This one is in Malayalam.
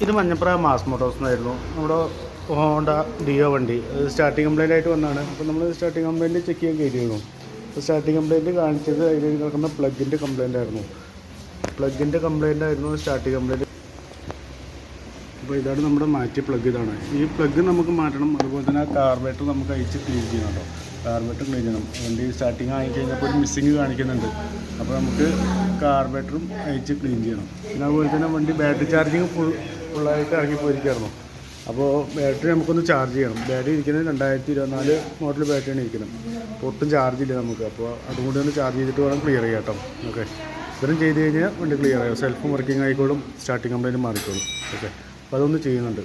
ഇത് മഞ്ഞപ്ര മാസ് മോട്ടോഴ്സ് എന്നായിരുന്നു നമ്മുടെ ഹോണ്ട ഡിയോ വണ്ടി. അത് സ്റ്റാർട്ടിങ് കംപ്ലൈൻ്റ് ആയിട്ട് വന്നതാണ്. അപ്പോൾ നമ്മൾ സ്റ്റാർട്ടിങ് കംപ്ലൈൻറ്റ് ചെക്ക് ചെയ്യാൻ കയറിയിരുന്നു. അപ്പോൾ സ്റ്റാർട്ടിങ് കംപ്ലൈൻറ്റ് കാണിച്ചത് അതിൽ കിടക്കുന്ന പ്ലഗിൻ്റെ കംപ്ലൈൻ്റ് ആയിരുന്നു. Starting complaint. അപ്പോൾ ഇതാണ് നമ്മുടെ മാറ്റിയ പ്ലഗ്. ഇതാണ് ഈ പ്ലഗ് നമുക്ക് മാറ്റണം. അതുപോലെ തന്നെ കാർബറേറ്റർ നമുക്ക് അയച്ച് ക്ലീൻ ചെയ്യണം കേട്ടോ. കാർബറേറ്റർ ക്ലീൻ ചെയ്യണം. വണ്ടി സ്റ്റാർട്ടിങ് ആയി കഴിഞ്ഞപ്പോൾ ഒരു മിസ്സിങ് കാണിക്കുന്നുണ്ട്. അപ്പോൾ നമുക്ക് കാർബറേറ്ററും അയച്ച് ക്ലീൻ ചെയ്യണം. പിന്നെ അതുപോലെ തന്നെ വണ്ടി ബാറ്ററി ചാർജിങ് ഫുള്ളായിട്ട് ഇറങ്ങിപ്പോയിരിക്കുമായിരുന്നു. അപ്പോൾ ബാറ്ററി നമുക്കൊന്ന് ചാർജ് ചെയ്യണം. ബാറ്ററി ഇരിക്കുന്നത് 2024 മോഡൽ ബാറ്ററിയാണ് ഇരിക്കുന്നത്. അപ്പോൾ ഒട്ടും ചാർജ് ഇല്ല നമുക്ക്. അപ്പോൾ അതുകൊണ്ട് ഒന്ന് ചാർജ് ചെയ്തിട്ട് വേണം ക്ലിയർ ചെയ്യാം കേട്ടോ. ഓക്കെ, ഇത്രയും ചെയ്ത് കഴിഞ്ഞാൽ വണ്ടി ക്ലിയർ ആകും. സെൽഫും വർക്കിംഗ് ആയിക്കോളും, സ്റ്റാർട്ടിങ് കംപ്ലൈൻറ്റ് മാറിക്കോളും. ഓക്കെ, അപ്പോൾ അതൊന്ന് ചെയ്യുന്നുണ്ട്.